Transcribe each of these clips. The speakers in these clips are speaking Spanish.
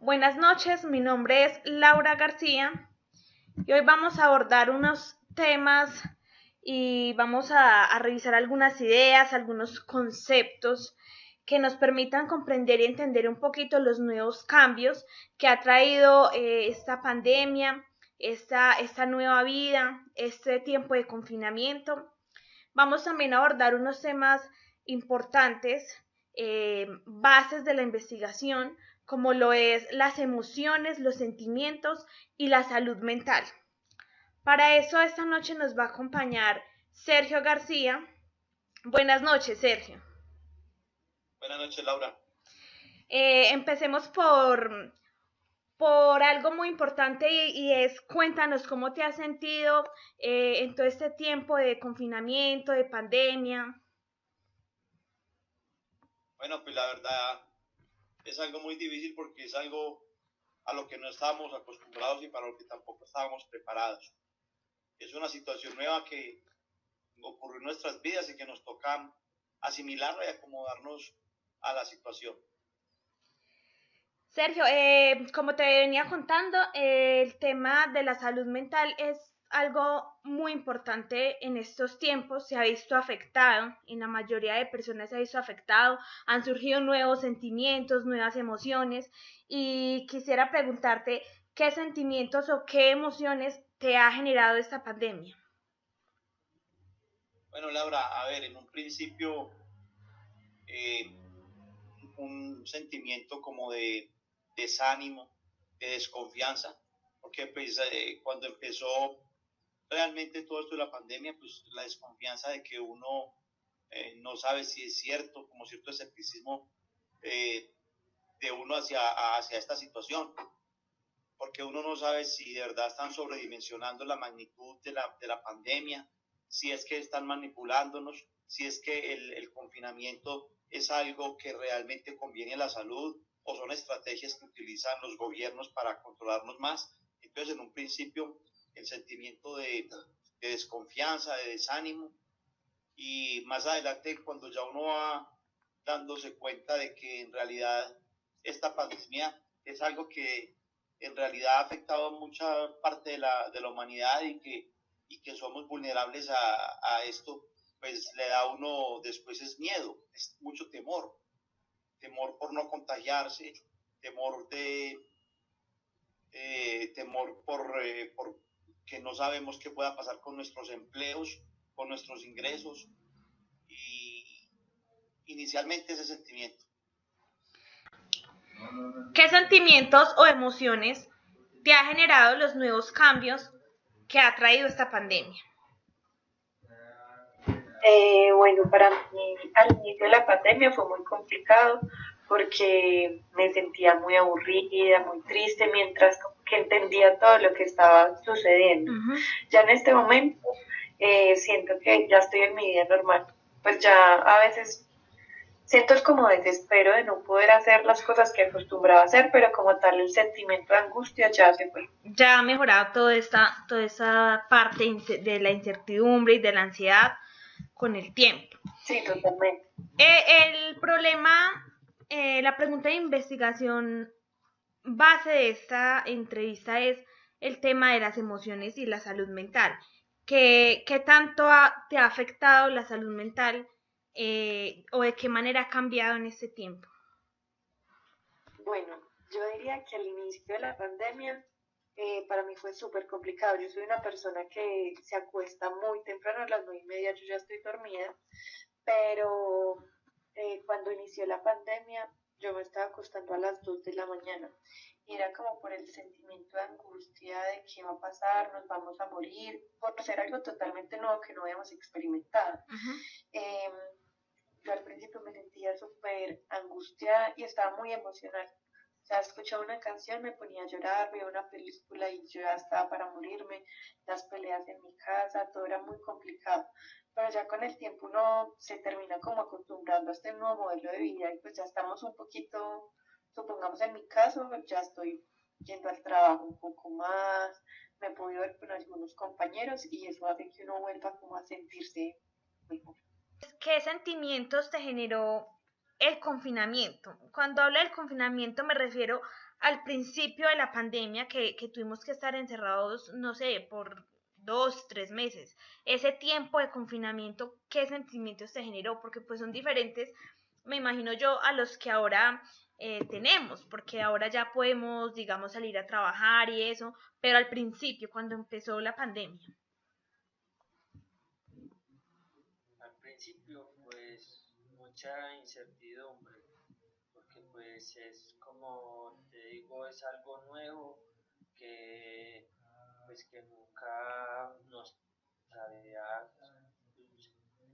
Buenas noches, mi nombre es Laura García y hoy vamos a abordar unos temas y vamos a revisar algunas ideas, algunos conceptos que nos permitan comprender y entender un poquito los nuevos cambios que ha traído esta pandemia, esta nueva vida, este tiempo de confinamiento. Vamos también a abordar unos temas importantes, bases de la investigación, como lo es las emociones, los sentimientos y la salud mental. Para eso esta noche nos va a acompañar Sergio García. Buenas noches, Sergio. Buenas noches, Laura. Empecemos por algo muy importante y es cuéntanos cómo te has sentido en todo este tiempo de confinamiento, de pandemia. Bueno, pues la verdad es algo muy difícil porque es algo a lo que no estábamos acostumbrados y para lo que tampoco estábamos preparados. Es una situación nueva que ocurrió en nuestras vidas y que nos toca asimilarla y acomodarnos a la situación. Sergio, como te venía contando, el tema de la salud mental es algo muy importante en estos tiempos, se ha visto afectado, en la mayoría de personas se ha visto afectado, han surgido nuevos sentimientos, nuevas emociones y quisiera preguntarte qué sentimientos o qué emociones te ha generado esta pandemia. Bueno, Laura, a ver, en un principio eh, un sentimiento como de desánimo, de desconfianza, porque pues, cuando empezó realmente todo esto de la pandemia, pues la desconfianza de que uno no sabe si es cierto, como cierto escepticismo eh, de uno hacia esta situación, porque uno no sabe si de verdad están sobredimensionando la magnitud de la pandemia, si es que están manipulándonos, si es que el confinamiento es algo que realmente conviene a la salud o son estrategias que utilizan los gobiernos para controlarnos más. Entonces, en un principio, el sentimiento de desconfianza, de desánimo, y más adelante cuando ya uno va dándose cuenta de que en realidad esta pandemia es algo que en realidad ha afectado a mucha parte de la humanidad y que somos vulnerables a esto, pues le da a uno después es miedo, es mucho temor por no contagiarse, temor por que no sabemos qué pueda pasar con nuestros empleos, con nuestros ingresos, y inicialmente ese sentimiento. ¿Qué sentimientos o emociones te ha generado los nuevos cambios que ha traído esta pandemia? Bueno, para mí al inicio de la pandemia fue muy complicado porque me sentía muy aburrida, muy triste, mientras que entendía todo lo que estaba sucediendo. Uh-huh. Ya en este momento siento que ya estoy en mi vida normal. Pues ya a veces siento es como desespero de no poder hacer las cosas que acostumbraba a hacer, pero como tal el sentimiento de angustia ya se fue. Ya ha mejorado toda esa parte de la incertidumbre y de la ansiedad con el tiempo. Sí, totalmente. El problema, la pregunta de investigación base de esta entrevista es el tema de las emociones y la salud mental. ¿Qué tanto te ha afectado la salud mental o de qué manera ha cambiado en este tiempo? Bueno, yo diría que al inicio de la pandemia para mí fue súper complicado. Yo soy una persona que se acuesta muy temprano, a las 9:30 yo ya estoy dormida, pero cuando inició la pandemia yo me estaba acostando a las 2 de la mañana y era como por el sentimiento de angustia de qué va a pasar, nos vamos a morir, por ser algo totalmente nuevo que no habíamos experimentado. Uh-huh. Eh, yo al principio me sentía súper angustiada y estaba muy emocional. O sea, escuchaba una canción, me ponía a llorar, veía una película y yo ya estaba para morirme, las peleas en mi casa, todo era muy complicado. Pero ya con el tiempo uno se termina como acostumbrando a este nuevo modelo de vida y pues ya estamos un poquito, supongamos en mi caso, ya estoy yendo al trabajo un poco más, me he podido ver con algunos compañeros y eso hace que uno vuelva como a sentirse mejor. ¿Qué sentimientos te generó el confinamiento? Cuando hablo del confinamiento me refiero al principio de la pandemia que tuvimos que estar encerrados, no sé, por 2, 3 meses, ese tiempo de confinamiento, ¿qué sentimientos te generó? Porque pues son diferentes, me imagino yo, a los que ahora tenemos, porque ahora ya podemos, digamos, salir a trabajar y eso, pero al principio, cuando empezó la pandemia. Al principio, pues mucha incertidumbre, porque pues es como te digo, es algo nuevo que pues que nunca nos había sucedido.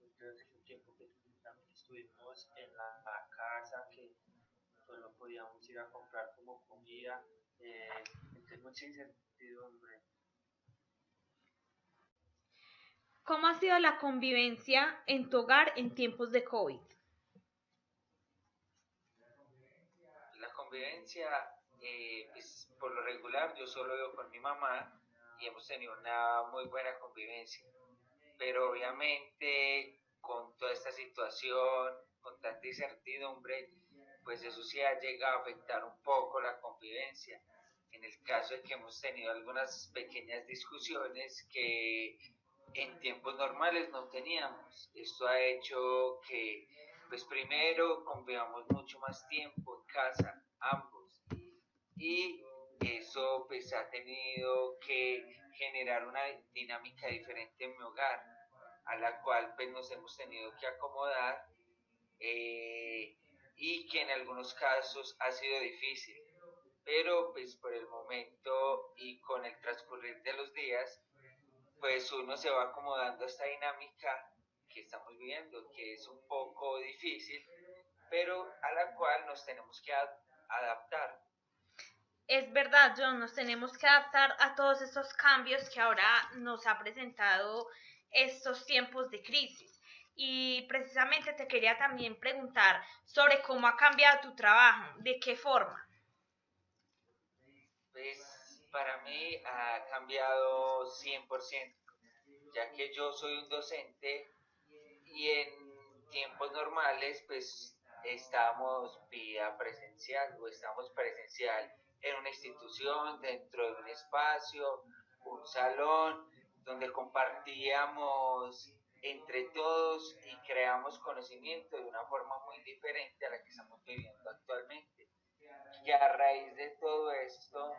Entonces un tiempo que también estuvimos en la casa, que solo podíamos ir a comprar como comida, entonces mucha incertidumbre. ¿Cómo ha sido la convivencia en tu hogar en tiempos de COVID? La convivencia, pues por lo regular yo solo vivo con mi mamá y hemos tenido una muy buena convivencia, pero obviamente con toda esta situación, con tanta incertidumbre, pues eso sí ha llegado a afectar un poco la convivencia. En el caso de que hemos tenido algunas pequeñas discusiones que en tiempos normales no teníamos. Esto ha hecho que, pues primero, convivamos mucho más tiempo en casa, ambos, y eso pues ha tenido que generar una dinámica diferente en mi hogar, a la cual pues nos hemos tenido que acomodar, y que en algunos casos ha sido difícil, pero pues por el momento y con el transcurrir de los días, pues uno se va acomodando a esta dinámica que estamos viviendo, que es un poco difícil, pero a la cual nos tenemos que adaptar. Es verdad, John, nos tenemos que adaptar a todos estos cambios que ahora nos ha presentado estos tiempos de crisis. Y precisamente te quería también preguntar sobre cómo ha cambiado tu trabajo, de qué forma. Pues para mí ha cambiado 100%, ya que yo soy un docente y en tiempos normales pues estamos vía presencial o estamos presencial en una institución, dentro de un espacio, un salón, donde compartíamos entre todos y creamos conocimiento de una forma muy diferente a la que estamos viviendo actualmente. Y a raíz de todo esto,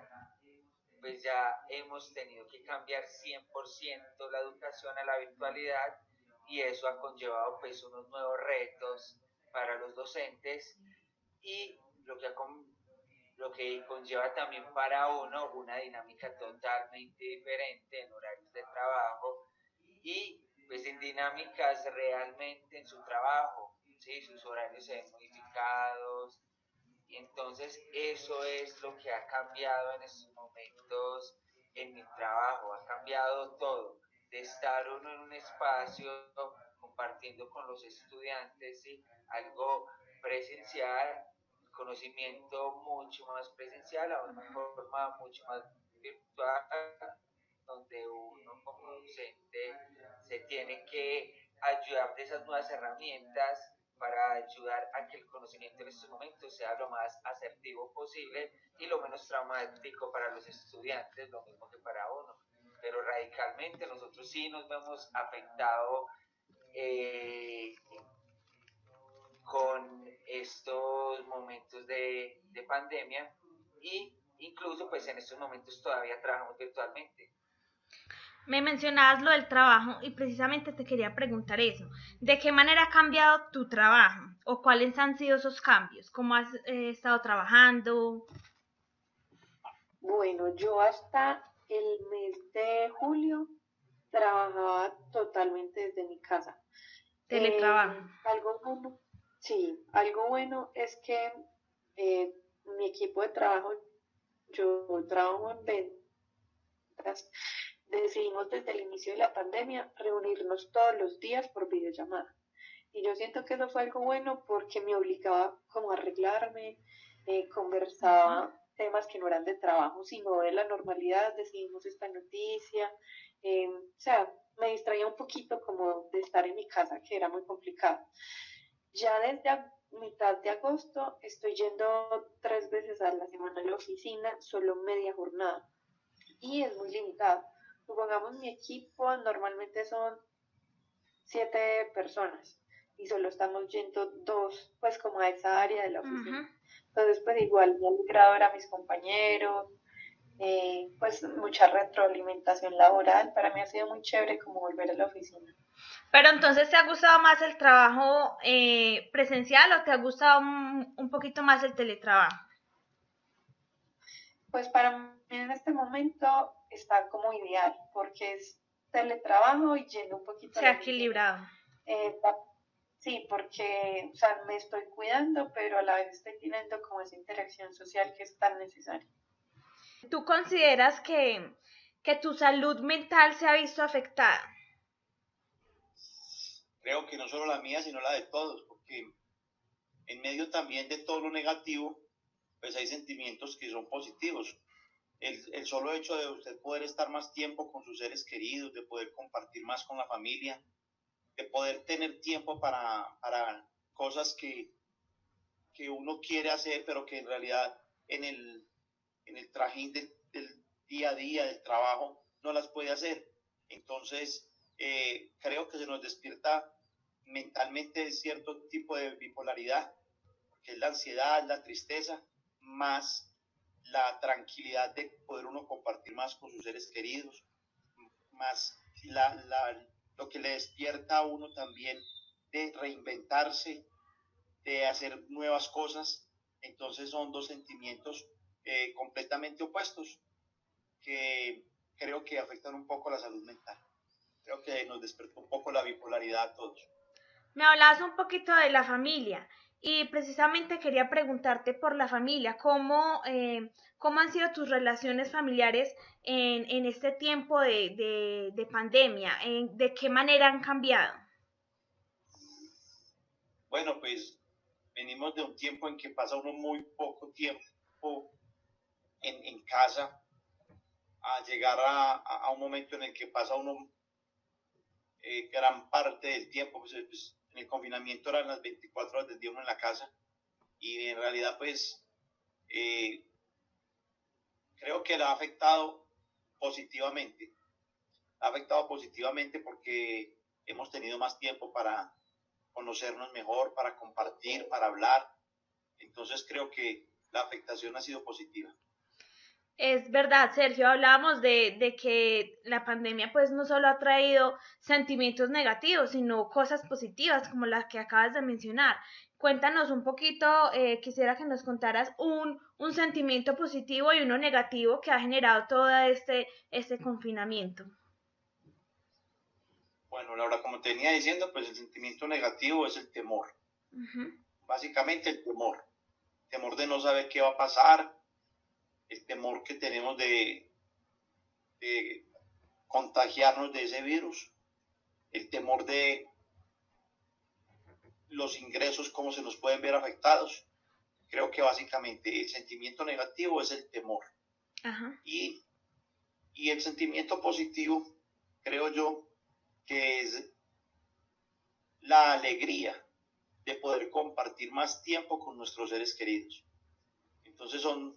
pues ya hemos tenido que cambiar 100% la educación a la virtualidad, y eso ha conllevado pues unos nuevos retos para los docentes, y lo que conlleva también para uno una dinámica totalmente diferente en horarios de trabajo y pues en dinámicas realmente en su trabajo, ¿sí? Sus horarios se ven modificados, y entonces eso es lo que ha cambiado en estos momentos en mi trabajo, ha cambiado todo, de estar uno en un espacio compartiendo con los estudiantes, ¿sí? Algo presencial, conocimiento mucho más presencial a una forma mucho más virtual, donde uno como docente se tiene que ayudar de esas nuevas herramientas para ayudar a que el conocimiento en estos momentos sea lo más asertivo posible y lo menos traumático para los estudiantes, lo mismo que para uno. Pero radicalmente nosotros sí nos vemos afectados, eh, con estos momentos de pandemia, y incluso pues en estos momentos todavía trabajamos virtualmente. Me mencionabas lo del trabajo y precisamente te quería preguntar eso. ¿De qué manera ha cambiado tu trabajo? ¿O cuáles han sido esos cambios? ¿Cómo has estado trabajando? Bueno, yo hasta el mes de julio trabajaba totalmente desde mi casa. Teletrabajo. Algo bueno, sí, algo bueno es que eh, mi equipo de trabajo, yo trabajo en ventas, decidimos desde el inicio de la pandemia reunirnos todos los días por videollamada. Y yo siento que eso fue algo bueno porque me obligaba como a arreglarme, conversaba temas que no eran de trabajo, sino de la normalidad, decidimos esta noticia, o sea, me distraía un poquito como de estar en mi casa, que era muy complicado. Ya desde mitad de agosto estoy yendo 3 veces a la semana a la oficina, solo media jornada. Y es muy limitado. Supongamos mi equipo normalmente son 7 personas y solo estamos yendo dos, pues como a esa área de la Ujú. oficina. Entonces, pues igual me ha alegrado ver a mis compañeros, pues mucha retroalimentación laboral. Para mí ha sido muy chévere como volver a la oficina. Pero entonces, ¿te ha gustado más el trabajo presencial o te ha gustado un poquito más el teletrabajo? Pues para mí en este momento está como ideal porque es teletrabajo y yendo un poquito a Se la ha oficina. equilibrado. Eh, pa- sí, porque o sea, me estoy cuidando, pero a la vez estoy teniendo como esa interacción social que es tan necesaria. ¿Tú consideras que tu salud mental se ha visto afectada? Creo que no solo la mía, sino la de todos, porque en medio también de todo lo negativo, pues hay sentimientos que son positivos. El solo hecho de usted poder estar más tiempo con sus seres queridos, de poder compartir más con la familia, de poder tener tiempo para cosas que uno quiere hacer, pero que en realidad en el trajín del día a día, del trabajo, no las puede hacer. Entonces, creo que se nos despierta mentalmente cierto tipo de bipolaridad, que es la ansiedad, la tristeza, más la tranquilidad de poder uno compartir más con sus seres queridos, más lo que le despierta a uno también de reinventarse, de hacer nuevas cosas. Entonces son dos sentimientos completamente opuestos que creo que afectan un poco la salud mental. Creo que nos despertó un poco la bipolaridad a todos. Me hablabas un poquito de la familia y precisamente quería preguntarte por la familia, cómo han sido tus relaciones familiares en este tiempo de pandemia, de qué manera han cambiado. Bueno, pues venimos de un tiempo en que pasa uno muy poco tiempo en casa, a llegar a un momento en el que pasa uno gran parte del tiempo, pues, en el confinamiento eran las 24 horas del día uno en la casa y en realidad pues eh, creo que la ha afectado positivamente. Ha afectado positivamente porque hemos tenido más tiempo para conocernos mejor, para compartir, para hablar. Entonces creo que la afectación ha sido positiva. Es verdad, Sergio, hablábamos de que la pandemia pues no solo ha traído sentimientos negativos, sino cosas positivas como las que acabas de mencionar. Cuéntanos un poquito, quisiera que nos contaras un sentimiento positivo y uno negativo que ha generado todo este confinamiento. Bueno, Laura, como te venía diciendo, pues el sentimiento negativo es el temor. Ujú. Básicamente el temor. Temor de no saber qué va a pasar, el temor que tenemos de contagiarnos de ese virus, el temor de los ingresos, cómo se nos pueden ver afectados. Creo que básicamente el sentimiento negativo es el temor. Ajá. Y el sentimiento positivo, creo yo, que es la alegría de poder compartir más tiempo con nuestros seres queridos. Entonces son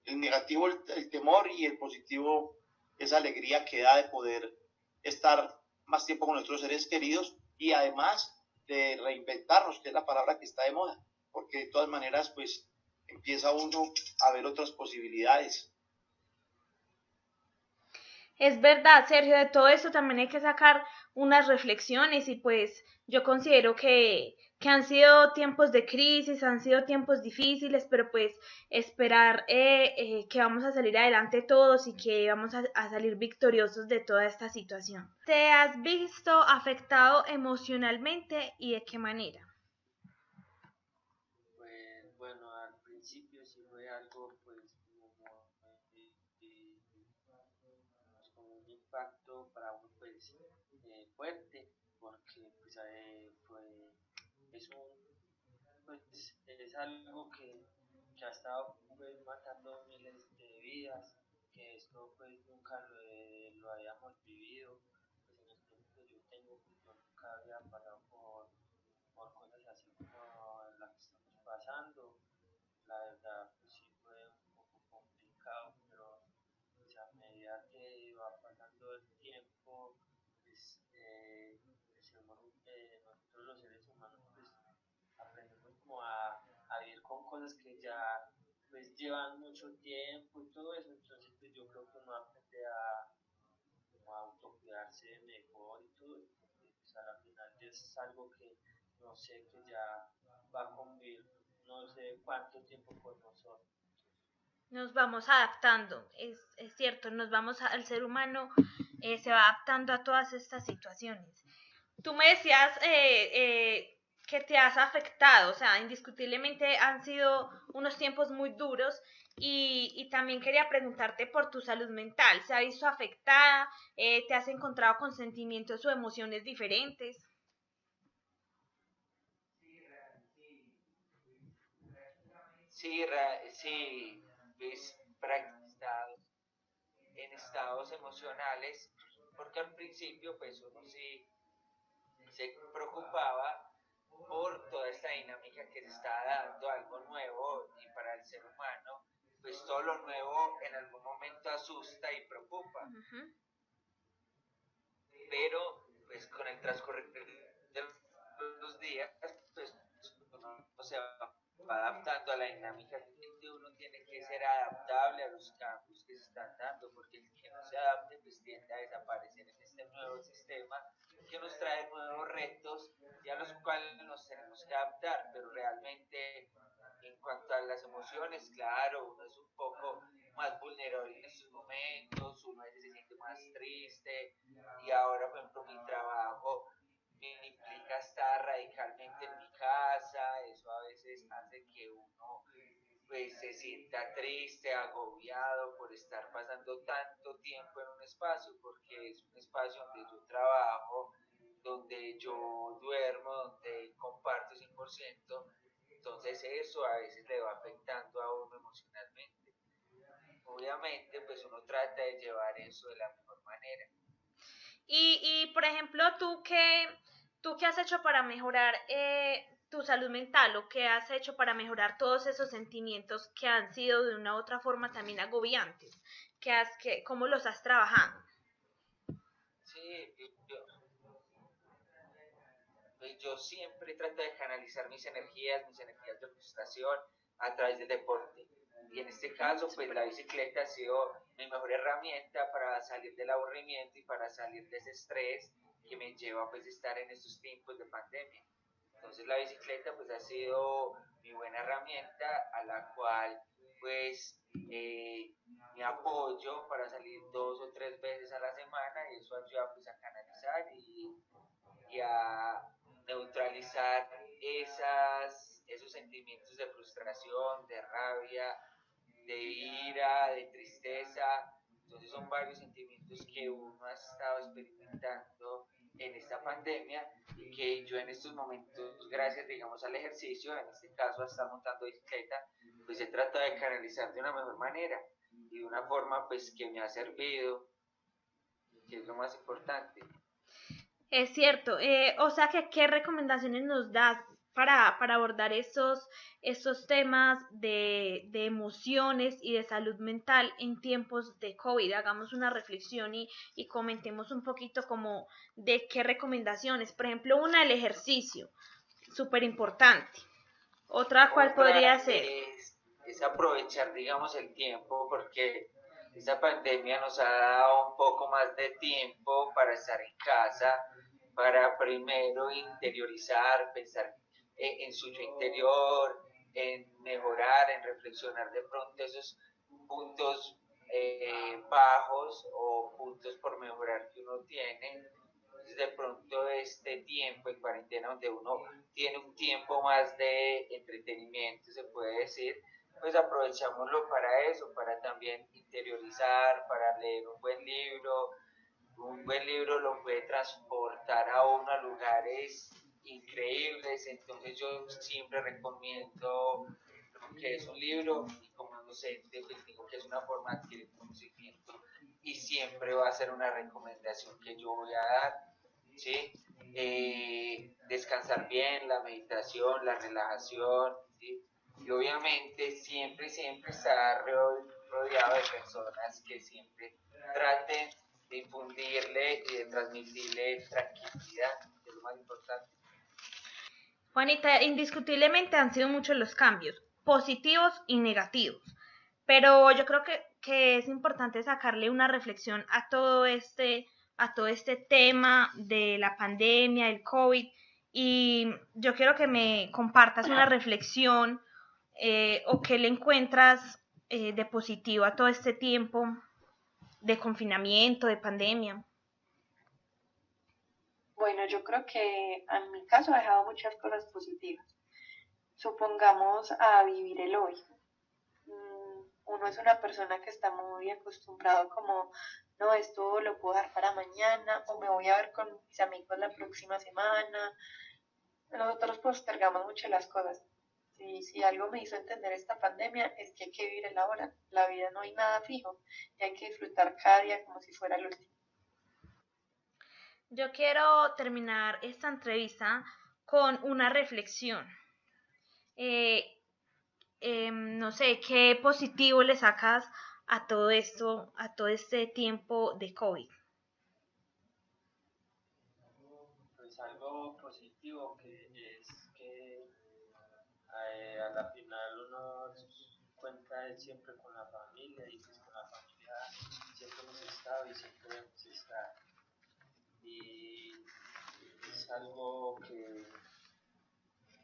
el negativo el temor y el positivo esa alegría que da de poder estar más tiempo con nuestros seres queridos y además de reinventarnos, que es la palabra que está de moda, porque de todas maneras pues empieza uno a ver otras posibilidades. Es verdad, Sergio, de todo esto también hay que sacar unas reflexiones y pues yo considero que han sido tiempos de crisis, han sido tiempos difíciles, pero pues esperar que vamos a salir adelante todos y que vamos a salir victoriosos de toda esta situación. ¿Te has visto afectado emocionalmente y de qué manera? Pues bueno, al principio sí fue algo pues como un impacto para uno pues fuerte, porque pues es es algo que ha estado pues matando miles de vidas, que esto pues nunca lo habíamos vivido, pues en el tiempo que yo tengo pues yo nunca había pasado por cosas así. cosas que ya pues llevan mucho tiempo y todo eso, entonces pues yo creo que uno aprende a como a autocuidarse mejor y todo, y pues a la final es algo que no sé, que ya va a convivir no sé cuánto tiempo con nosotros. Nos vamos adaptando, es cierto, el ser humano se va adaptando a todas estas situaciones. Tú me decías que te has afectado, o sea, indiscutiblemente han sido unos tiempos muy duros y también quería preguntarte por tu salud mental. ¿Se ha visto afectada? ¿Te has encontrado con sentimientos o emociones diferentes? Sí, sí, pues practicado en estados emocionales, porque al principio pues uno sí se preocupaba por toda esta dinámica que se está dando, algo nuevo y para el ser humano, pues todo lo nuevo en algún momento asusta y preocupa, Ujú. pero pues con el transcurrir de los días, pues uno se va adaptando a la dinámica que uno tiene que ser adaptable a los cambios que se están dando, porque el que no se adapte pues tiende a desaparecer en este nuevo sistema que nos trae nuevos retos y a los cuales nos tenemos que adaptar, pero realmente en cuanto a las emociones, claro, uno es un poco más vulnerable en estos momentos, uno a veces se siente más triste y ahora, por ejemplo, mi trabajo me implica estar radicalmente en mi casa, eso a veces hace que uno pues se sienta triste, agobiado por estar pasando tanto tiempo en un espacio, porque es un espacio donde yo trabajo, donde yo duermo, donde comparto 100%, entonces eso a veces le va afectando a uno emocionalmente. Obviamente, pues uno trata de llevar eso de la mejor manera. Por ejemplo, ¿tú qué has hecho para mejorar tu salud mental o qué has hecho para mejorar todos esos sentimientos que han sido de una u otra forma también agobiantes? ¿Cómo los has trabajado? Sí, pues yo siempre trato de canalizar mis energías de frustración a través del deporte. Y en este caso, pues la bicicleta ha sido mi mejor herramienta para salir del aburrimiento y para salir de ese estrés que me lleva pues a estar en estos tiempos de pandemia. Entonces la bicicleta pues ha sido mi buena herramienta a la cual pues me apoyo para salir 2 o 3 veces a la semana y eso ayuda pues a canalizar y a neutralizar esos sentimientos de frustración, de rabia, de ira, de tristeza. Entonces son varios sentimientos que uno ha estado experimentando en esta pandemia y que yo en estos momentos, gracias digamos al ejercicio, en este caso a estar montando bicicleta, pues se trata de canalizar de una mejor manera y de una forma pues que me ha servido, que es lo más importante. Es cierto. O sea que, ¿qué recomendaciones nos das para abordar esos temas de emociones y de salud mental en tiempos de COVID? Hagamos una reflexión y comentemos un poquito como de qué recomendaciones. Por ejemplo, una, el ejercicio, súper importante. Otra, ¿cuál podría Otra ser? es aprovechar, digamos, el tiempo, porque esta pandemia nos ha dado un poco más de tiempo para estar en casa, para primero interiorizar, pensar en su yo interior, en mejorar, en reflexionar de pronto esos puntos bajos o puntos por mejorar que uno tiene. Entonces, de pronto este tiempo en cuarentena donde uno tiene un tiempo más de entretenimiento, se puede decir, pues aprovechámoslo para eso, para también interiorizar, para leer un buen libro. Un buen libro lo puede transportar a uno a lugares increíbles, entonces yo siempre recomiendo lo que es un libro y como docente pues digo que es una forma de adquirir conocimiento y siempre va a ser una recomendación que yo voy a dar, ¿sí? Descansar bien, la meditación, la relajación, ¿sí? Y obviamente siempre estar rodeado de personas que siempre traten de infundirle y de transmitirle tranquilidad, que es lo más importante. Juanita, indiscutiblemente han sido muchos los cambios. positivos y negativos. Pero yo creo que es importante sacarle una reflexión a todo este tema de la pandemia, el COVID, y yo quiero que me compartas una reflexión o que le encuentras de positivo a todo este tiempo de confinamiento, de pandemia. Bueno, yo creo que en mi caso ha dejado muchas cosas positivas. Supongamos a vivir el hoy. Uno es una persona que está muy acostumbrado como, no, esto lo puedo dejar para mañana o me voy a ver con mis amigos la próxima semana. Nosotros postergamos mucho las cosas. Si algo me hizo entender esta pandemia es que hay que vivir el ahora. La vida no hay nada fijo y hay que disfrutar cada día como si fuera el último. Yo quiero terminar esta entrevista con una reflexión. Eh, no sé, ¿qué positivo le sacas a todo esto, a todo este tiempo de COVID? Pues algo positivo que es que a la final uno cuenta siempre con la familia y pues con la familia siempre hemos estado y siempre debemos estar. Y es algo que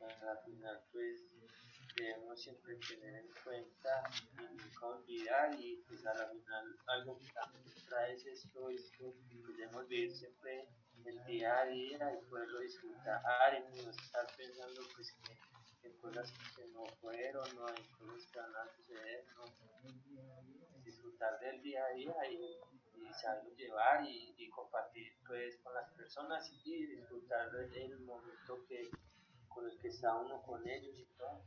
a la final pues debemos siempre tener en cuenta y nunca olvidar y pues a la final algo que también trae es esto que debemos vivir siempre el día a día y poderlo disfrutar y no estar pensando pues que cosas que no fueron, no hay cosas que van a suceder, no disfrutar del día a día y saberlo llevar y compartir pues con las personas y disfrutar del momento que con el que está uno con ellos y todo.